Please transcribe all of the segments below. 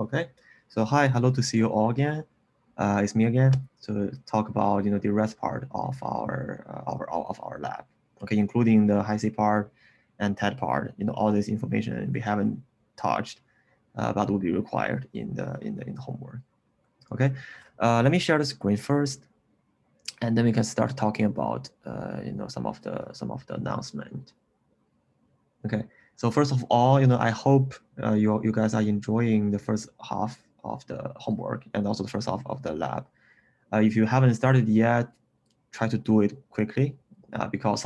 Okay, so hello to see you all again. It's me again to talk about the rest part of our lab. Okay, including the HiC part and TED part. All this information we haven't touched, but will be required in the homework. Okay, let me share the screen first, and then we can start talking about some of the announcement. Okay, so first of all, I hope you guys are enjoying the first half of the homework and also the first half of the lab. If you haven't started yet, try to do it quickly because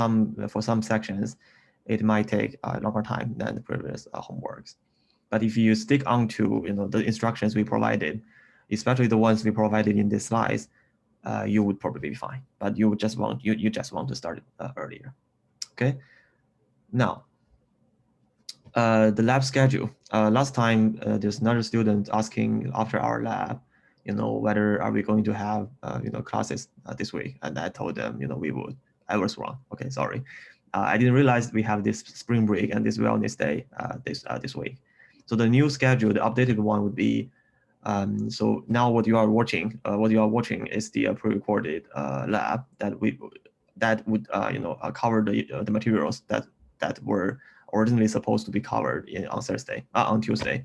for some sections, it might take a longer time than the previous homeworks. But if you stick onto the instructions we provided, especially the ones we provided in this slides, you would probably be fine. But you just want to start it earlier. Okay. Now, the lab schedule. Last time, there's another student asking after our lab, whether are we going to have, classes this week? And I told them, we would. I was wrong. Okay, sorry. I didn't realize we have this spring break and this wellness day this week. So the new schedule, the updated one would be, so now what you are watching is the pre-recorded lab that would cover the materials that were originally supposed to be covered on Tuesday.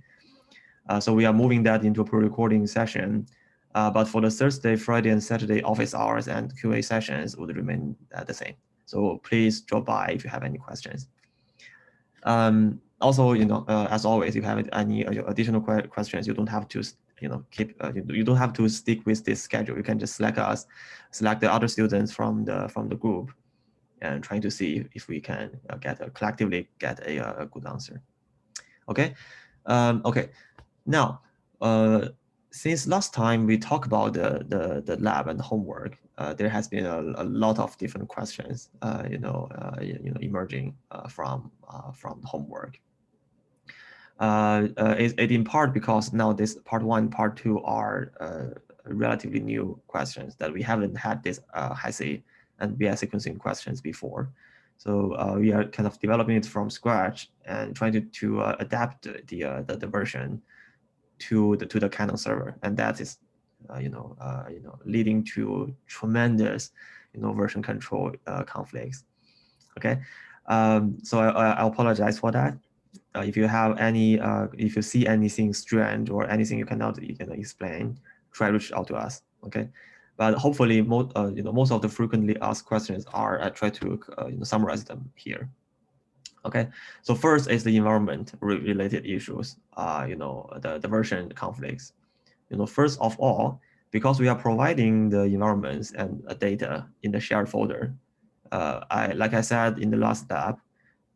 So we are moving that into a pre-recording session. But for the Thursday, Friday, and Saturday office hours and QA sessions would remain the same. So please drop by if you have any questions. Also, as always, if you have any additional questions, you don't have to you don't have to stick with this schedule. You can just select the other students from the group, and trying to see if we can collectively get a good answer. Okay. Okay. Now, since last time we talked about the lab and homework, there has been a lot of different questions, emerging from homework. It in part because now this part one, part two are relatively new questions that we haven't had this HiC and BI sequencing questions before. So we are kind of developing it from scratch and trying to adapt the version to the Canon server, and that is leading to tremendous version control conflicts. Okay, so I apologize for that. If you have any, if you see anything strange or anything you cannot explain, try to reach out to us. Okay, but hopefully most of the frequently asked questions are, I try to summarize them here. Okay, so first is the environment related issues. The version conflicts. First of all, because we are providing the environments and data in the shared folder, like I said in the last step,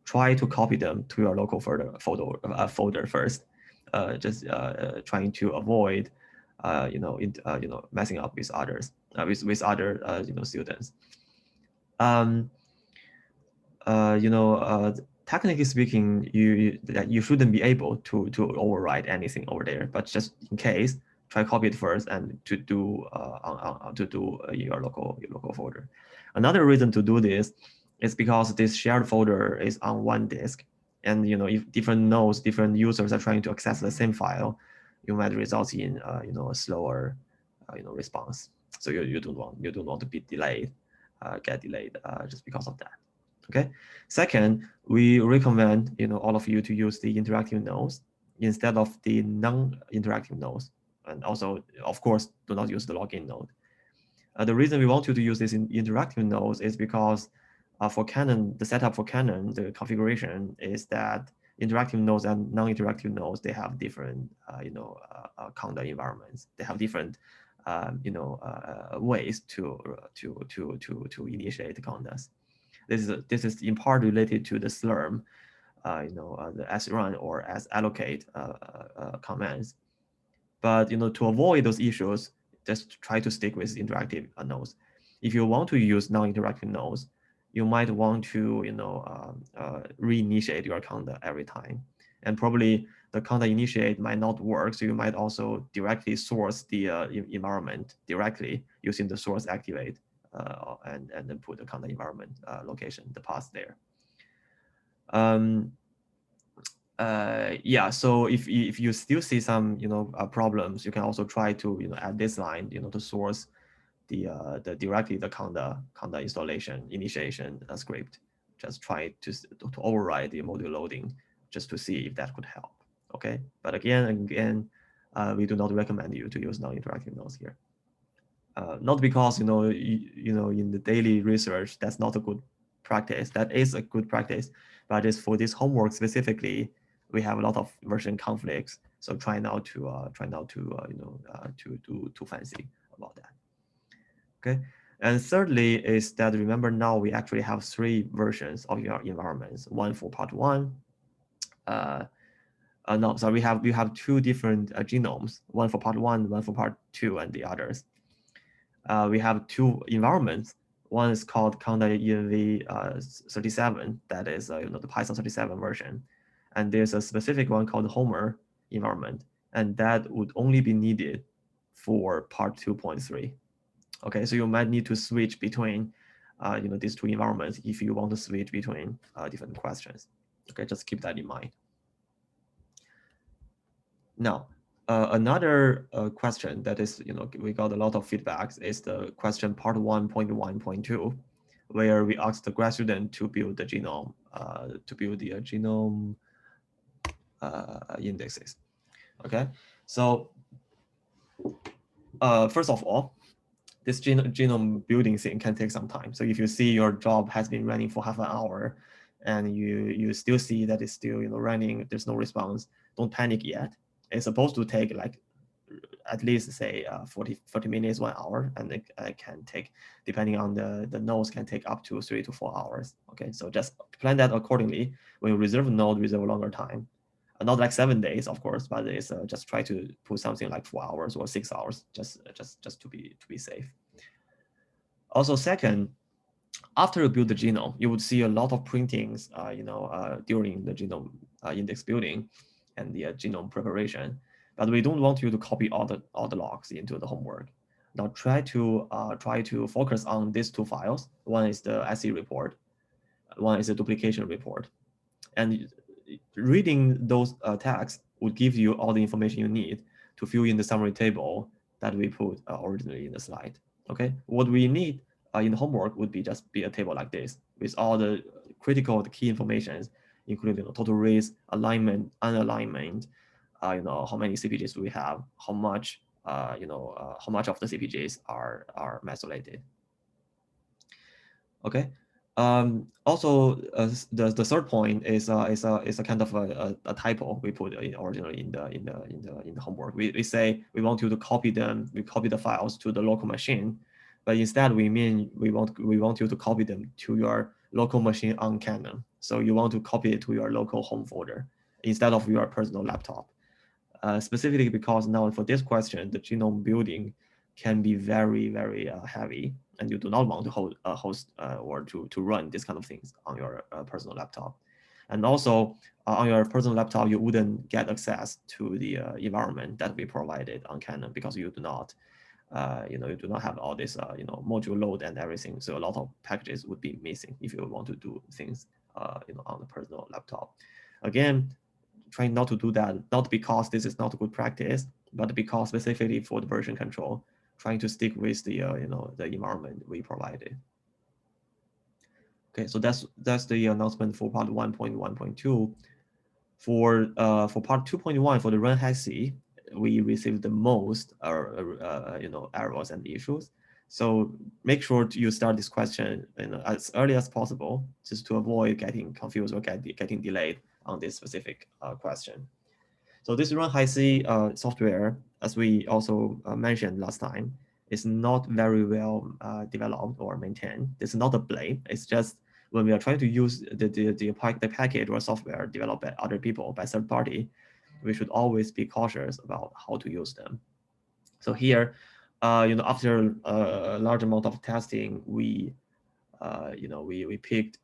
try to copy them to your local folder first. Just trying to avoid, messing up with others, with other students. Technically speaking, you shouldn't be able to override anything over there, but just in case, try copy it first and to do your local folder. Another reason to do this is because this shared folder is on one disk, and if different nodes, different users are trying to access the same file, you might result in a slower response. So you don't want to be delayed, get delayed just because of that. Okay. Second, we recommend all of you to use the interactive nodes instead of the non-interactive nodes, and also, of course, do not use the login node. The reason we want you to use this interactive nodes is because for Canon, the setup for Canon, the configuration is that interactive nodes and non-interactive nodes, they have different conda environments. They have different ways to initiate the condas. This is in part related to the slurm, the srun or sallocate commands. But to avoid those issues, just try to stick with interactive nodes. If you want to use non-interactive nodes, you might want to reinitiate your conda every time, and probably the conda initiate might not work. So you might also directly source the environment directly using the source activate. And then put the conda environment location, the path there. Yeah, so if you still see some problems, you can also try to add this line to source the directly the conda installation initiation script. Just try to override the module loading just to see if that could help. Okay, but again, we do not recommend you to use non-interactive nodes here. Not because in the daily research that's not a good practice. That is a good practice, but it's for this homework specifically. We have a lot of version conflicts, so try not to too fancy about that. Okay, and thirdly is that remember now we actually have 3 versions of your environments. One for part 1. No, sorry, we have 2 different genomes. One for part 1, one for part 2, and the others. We have 2 environments. One is called Conda env 37. That is the Python 37 version, and there's a specific one called Homer environment, and that would only be needed for part 2.3. Okay, so you might need to switch between these 2 environments if you want to switch between different questions. Okay, just keep that in mind. Now, another question that is, we got a lot of feedbacks is the question part 1.1.2, where we asked the grad student to build the genome, indexes. Okay, so first of all, this genome building thing can take some time. So if you see your job has been running for half an hour and you still see that it's still running, there's no response, don't panic yet. It's supposed to take like at least say 40 minutes, 1 hour, and it can take, depending on the nodes, can take up to 3 to 4 hours. Okay, so just plan that accordingly. When you reserve a node, reserve a longer time. Not like 7 days, of course, but it's just try to put something like 4 hours or 6 hours, just to be safe. Also, second, after you build the genome, you would see a lot of printings, during the genome index building and the genome preparation. But we don't want you to copy all the logs into the homework. Now try to focus on these 2 files. One is the SE report, one is the duplication report, and reading those tags would give you all the information you need to fill in the summary table that we put originally in the slide. Okay, what we need in the homework would be just be a table like this with all the critical, the key information, including the total race, alignment, unalignment, how many CPGs do we have, how much how much of the CPGs are methylated. Okay. Also, the third point is a kind of a typo we put originally in the homework. We say we want you to copy them. We copy the files to the local machine, but instead we mean we want you to copy them to your local machine on Canon. So you want to copy it to your local home folder instead of your personal laptop. Specifically because now for this question, the genome building can be very, very heavy, and you do not want to host or to run this kind of things on your personal laptop. And also on your personal laptop, you wouldn't get access to the environment that we provided on Canon because you do not, you do not have all this, module load and everything. So a lot of packages would be missing if you want to do things, on the personal laptop. Again, trying not to do that, not because this is not a good practice, but because specifically for the version control, trying to stick with the the environment we provided. Okay, so that's the announcement for part 1.1.2. For part 2.1, for the run HC, we received the most errors and issues. So make sure you start this question as early as possible, just to avoid getting confused or getting delayed on this specific question. So this run HC software, as we also mentioned last time, is not very well developed or maintained. This is not a blame. It's just when we are trying to use the package or software developed by other people, by third party, we should always be cautious about how to use them. So here, after a large amount of testing, we picked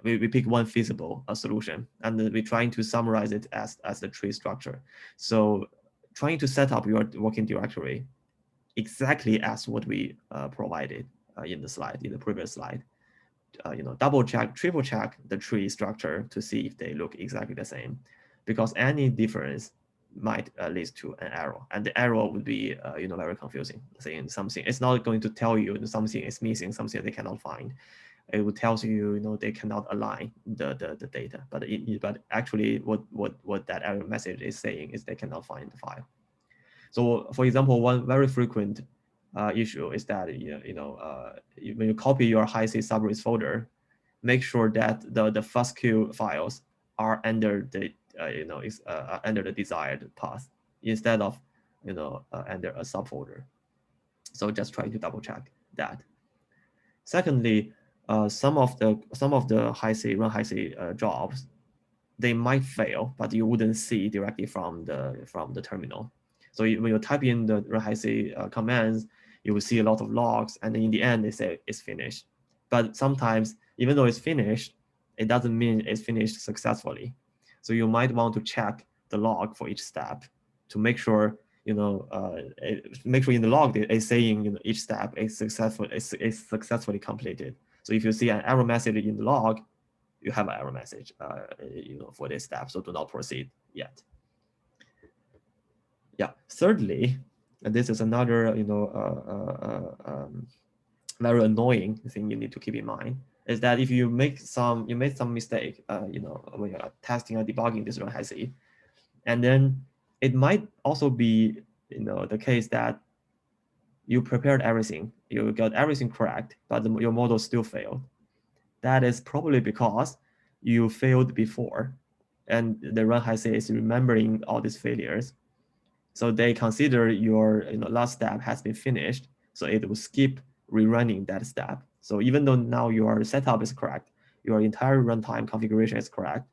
we picked one feasible solution, and we're trying to summarize it as the tree structure. So trying to set up your working directory exactly as what we provided in the previous slide. double check, triple check the tree structure to see if they look exactly the same, because any difference might lead to an error, and the error would be very confusing. Saying something, it's not going to tell you something is missing, something they cannot find. It would tell you, they cannot align the data, but actually what that error message is saying is they cannot find the file. So for example, one very frequent issue is that when you copy your HiC subrist folder, make sure that the FASTQ files are under the under the desired path instead of under a subfolder. So just try to double check that. Secondly, some of the run HiC jobs, they might fail, but you wouldn't see directly from the terminal. So when you type in the run HiC commands, you will see a lot of logs, and then in the end they say it's finished. But sometimes, even though it's finished, it doesn't mean it's finished successfully. So you might want to check the log for each step to make sure make sure in the log it's saying each step is successfully completed. So if you see an error message in the log, you have an error message for this step, so do not proceed yet. Yeah. Thirdly, and this is another very annoying thing you need to keep in mind, is that if you made some mistake when you're testing or debugging this run HiC, and then it might also be the case that you prepared everything, you got everything correct, but your model still failed. That is probably because you failed before, and the run HiC is remembering all these failures. So they consider your last step has been finished, so it will skip rerunning that step. So even though now your setup is correct, your entire runtime configuration is correct,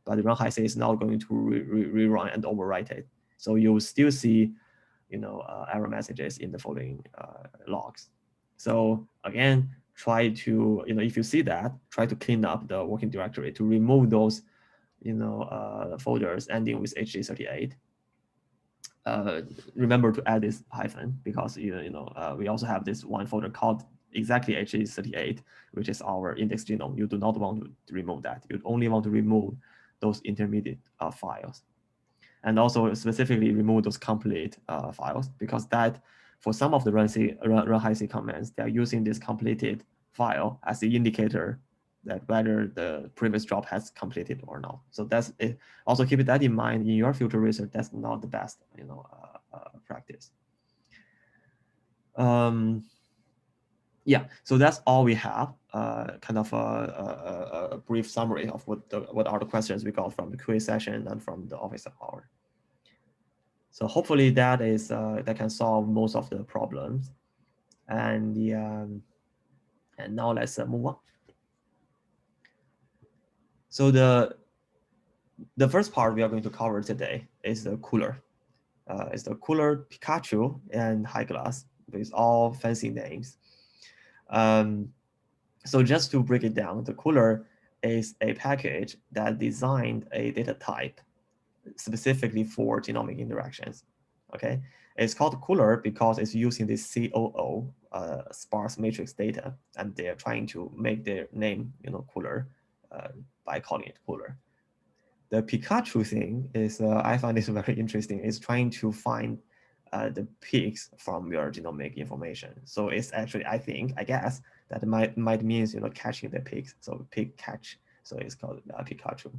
but the run HiC is now going to rerun and overwrite it. So you'll still see error messages in the following logs. So again, try to, if you see that, try to clean up the working directory to remove those, folders ending with HG38. Remember to add this hyphen, because we also have this one folder called exactly HG38, which is our index genome. You do not want to remove that. You only want to remove those intermediate files. And also specifically remove those complete files, because that, for some of the run HiC commands, they are using this completed file as the indicator that whether the previous job has completed or not. So that's it. Also keep that in mind in your future research. That's not the best practice. Yeah, so that's all we have. Kind of a brief summary of what are the questions we got from the quiz session and from the office hour. So hopefully that can solve most of the problems. And and now let's move on. So the first part we are going to cover today is the cooler. It's the cooler Pikachu and high glass with all fancy names. So just to break it down, the cooler is a package that designed a data type specifically for genomic interactions. Okay, it's called cooler because it's using this COO sparse matrix data, and they're trying to make their name cooler by calling it cooler. The Pikachu thing is I find this very interesting. It's trying to find the peaks from your genomic information. So it's actually, I guess that might means catching the peaks. So peak catch. So it's called Pikachu.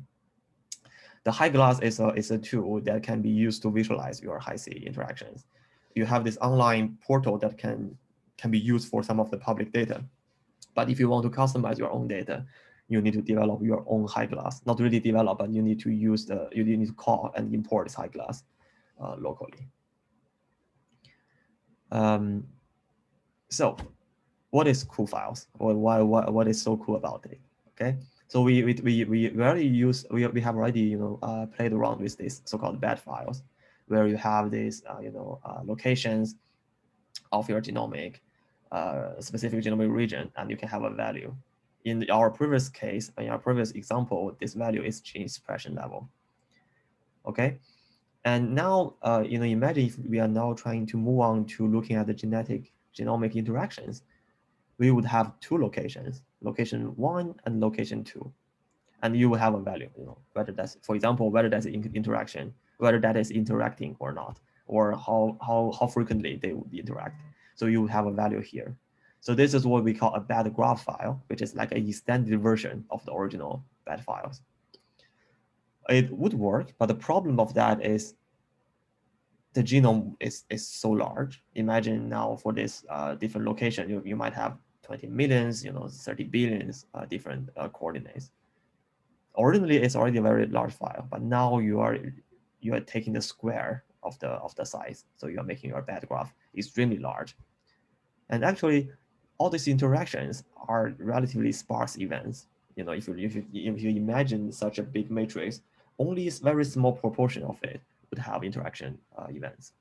The high glass is a tool that can be used to visualize your HiC interactions. You have this online portal that can be used for some of the public data. But if you want to customize your own data, you need to develop your own high glass. Not really develop, but you need to use you need to call and import this high glass locally. So what is cool files? Or what is so cool about it? Okay. So we have already played around with these so-called bad files, where you have these locations of your genomic specific genomic region, and you can have a value. In our previous case, in our previous example, this value is gene expression level. Okay, and now imagine if we are now trying to move on to looking at the genomic interactions. We would have two locations. location 1 and location 2. And you will have a value, whether that's, for example, whether that's interaction, whether that is interacting or not, or how frequently they would interact. So you have a value here. So this is what we call a bad graph file, which is like an extended version of the original bad files. It would work, but the problem of that is the genome is so large. Imagine now for this different location, you might have 20 millions, 30 billions different coordinates. Originally, it's already a very large file, but now you are taking the square of the size, so you are making your bad graph extremely large. And actually, all these interactions are relatively sparse events. If you imagine such a big matrix, only a very small proportion of it would have interaction events.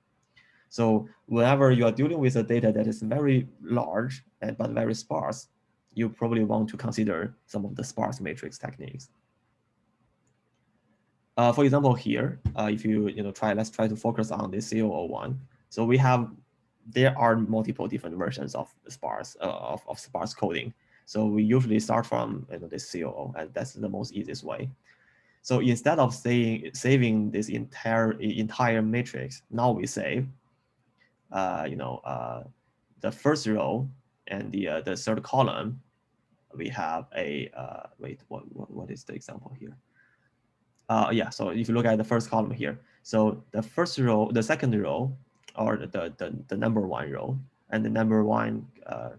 So whenever you are dealing with a data that is very large but very sparse, you probably want to consider some of the sparse matrix techniques. For example, here, if let's try to focus on this C001. So there are multiple different versions of sparse of sparse coding. So we usually start from this C00, and that's the most easiest way. So instead of saving this entire matrix, now we save the first row and the third column. We have a wait, what is the example here? Yeah, so if you look at the first column here, so the first row, the second row, or the number 1 row, and the number 1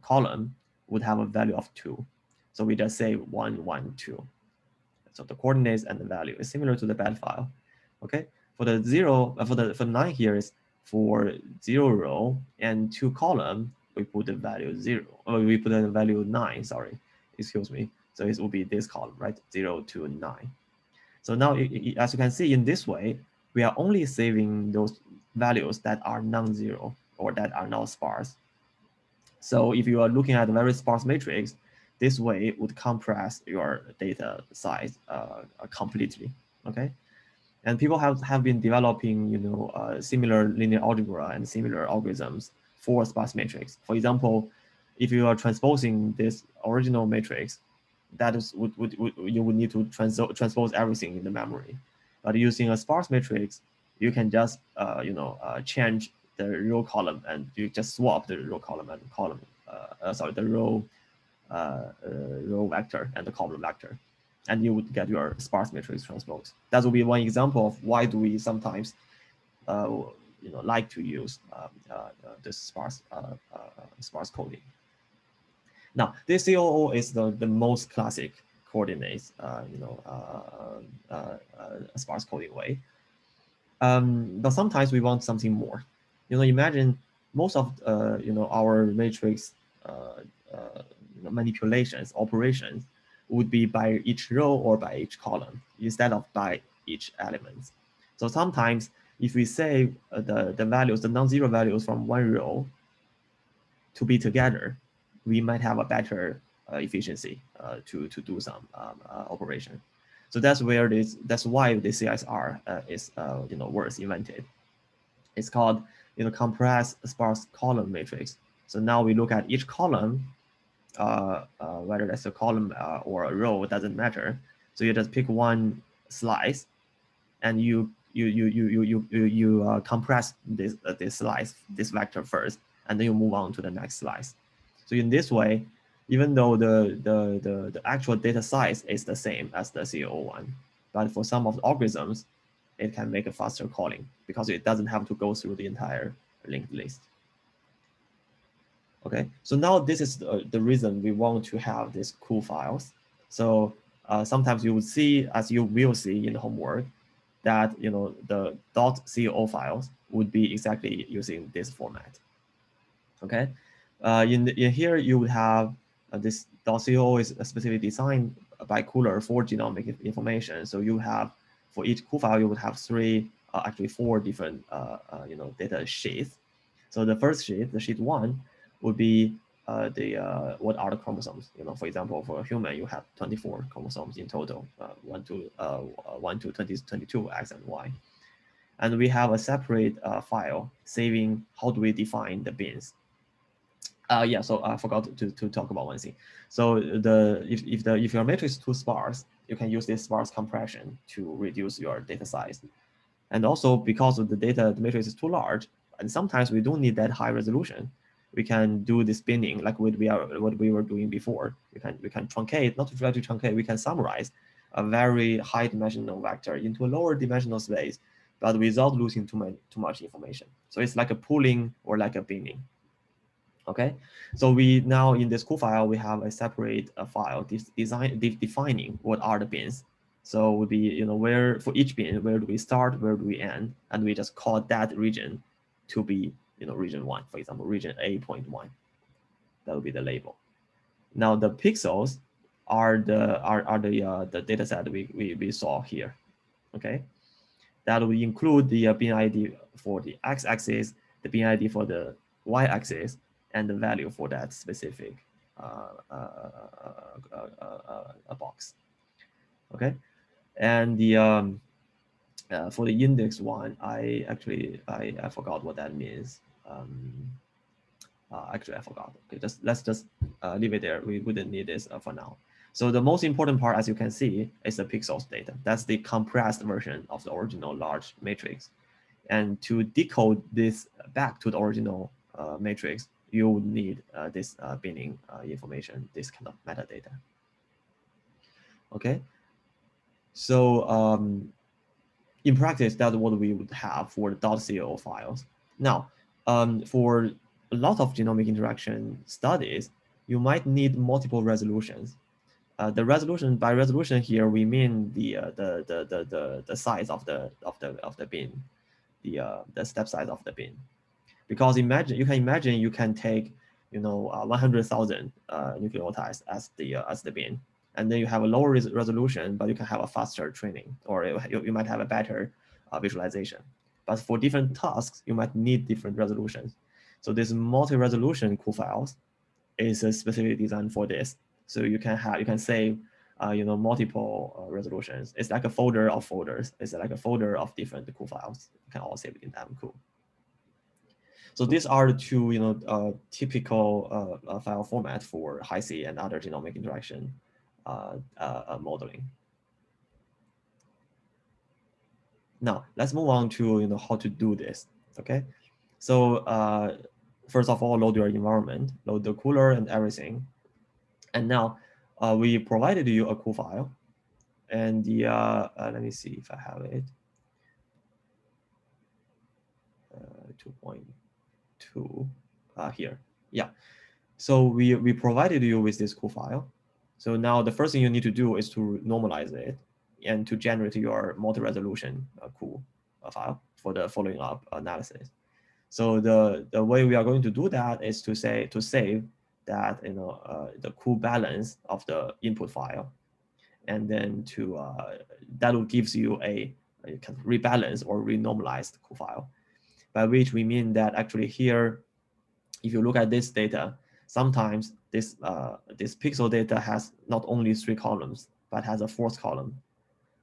column would have a value of 2. So we just say 1, 1, 2. So the coordinates and the value is similar to the bad file. Okay, for the 0, for the 9 here is for 0 row and 2 column, we put the value 0, or we put the value 9, sorry, excuse me. So it will be this column, right? 0 to 9. So now, as you can see, in this way, we are only saving those values that are non-zero or that are not sparse. So if you are looking at a very sparse matrix, this way would compress your data size completely. Okay, and people have been developing similar linear algebra and similar algorithms for sparse matrix. For example, if you are transposing this original matrix, that is you would need to transpose everything in the memory. But using a sparse matrix, you can just change the row column, and you just swap the row column and column the row vector and the column vector, and you would get your sparse matrix transpose. That will be one example of why do we sometimes like to use this sparse coding. Now, this COO is the most classic coordinates, sparse coding way. But sometimes we want something more. Imagine most of our matrix manipulations, operations would be by each row or by each column instead of by each element. So sometimes if we save the values, the non-zero values from one row to be together, we might have a better efficiency to do some operation. So that's why the CSR is was invented. It's called compressed sparse column matrix. So now we look at each column, whether that's a column or a row, doesn't matter. So you just pick one slice, and you compress this slice, this vector first, and then you move on to the next slice. So in this way, even though the actual data size is the same as the C01, but for some of the algorithms, it can make a faster calling because it doesn't have to go through the entire linked list. Okay, so now this is the reason we want to have these cool files. So sometimes you would see, as you will see in the homework, that the .co files would be exactly using this format. Okay, in here you would have this .co is specifically designed by Cooler for genomic information. So you have, for each cool file, you would have actually four different data sheets. So the first sheet, the sheet 1, would be what are the chromosomes. For example, for a human, you have 24 chromosomes in total, 1 to 22 X and Y. And we have a separate file saving how do we define the bins. Yeah, so I forgot to talk about one thing. So if your matrix is too sparse, you can use this sparse compression to reduce your data size. And also because of the matrix is too large, and sometimes we don't need that high resolution, we can do the spinning like what we were doing before. We can truncate, not to try to truncate, we can summarize a very high dimensional vector into a lower dimensional space, but without losing too much information. So it's like a pooling or like a binning. Okay, so we now in this cool file we have a separate file defining what are the bins. So would be, you know, where for each bin, where do we start, where do we end, and we just call that region to be, you know, region 1, for example, region A.1. That would be the label. Now the pixels are the data set we saw here. Okay, that will include the bin ID for the x-axis, the bin ID for the y-axis, and the value for that specific box. Okay, and the for the index one, I forgot what that means. Actually, I forgot. Okay, let's just leave it there. We wouldn't need this for now. So the most important part, as you can see, is the pixels data. That's the compressed version of the original large matrix. And to decode this back to the original matrix, you would need this binning information, this kind of metadata. Okay. So in practice, that's what we would have for the .co files. Now, for a lot of genomic interaction studies, you might need multiple resolutions. The resolution, by resolution here, we mean the size of the bin, the step size of the bin. Because you can imagine you can take, you know, 100,000 nucleotides as the bin, and then you have a lower resolution, but you can have a faster training, or you might have a better visualization. But for different tasks, you might need different resolutions. So this multi-resolution cool files is specifically designed for this. So you can save you know, multiple resolutions. It's like a folder of folders. It's like a folder of different cool files. You can all save it in that cool. So these are the two, you know, typical file format for Hi-C and other genomic interaction modeling. Now let's move on to, you know, how to do this. Okay, so first of all, load your environment, load the cooler and everything, and now we provided you a cool file, and the let me see if I have it. 2.2 here. Yeah. So we provided you with this cool file. So now the first thing you need to do is to normalize it and to generate your multi-resolution cool file for the following up analysis. So the way we are going to do that is to save that, you know, the cool balance of the input file, and then to that will gives you a kind of rebalance or renormalized cool file, by which we mean that actually here, if you look at this data, sometimes this pixel data has not only 3 columns, but has a 4th column,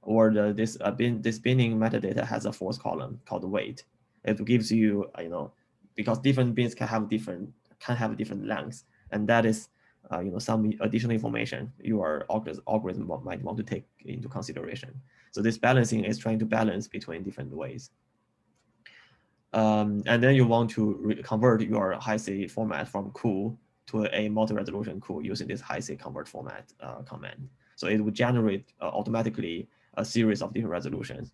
or this binning metadata has a 4th column called weight. It gives you, you know, because different bins can have different lengths, and that is you know, some additional information your algorithm might want to take into consideration. So this balancing is trying to balance between different ways. And then you want to convert your Hi-C format from cool to a multi-resolution cool using this Hi-C convert format command. So it would generate automatically a series of different resolutions.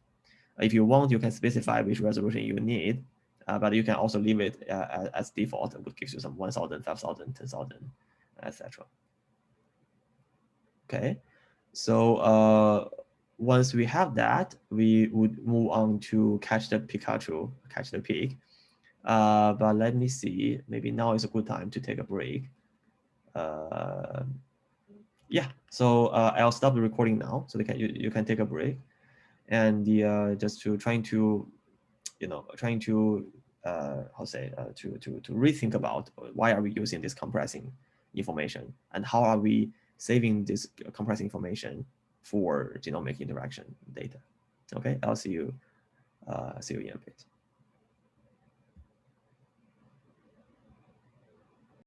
If you want, you can specify which resolution you need, but you can also leave it as default, which gives you some 1,000, 5,000, 10,000, etc. Okay, so once we have that, we would move on to catch the Pikachu, catch the pig. But let me see, maybe now is a good time to take a break. Yeah, so I'll stop the recording now, so you can take a break, and just to trying to, you know, to rethink about why are we using this compressing information, and how are we saving this compressing information for genomic interaction data. Okay, I'll see you in a bit.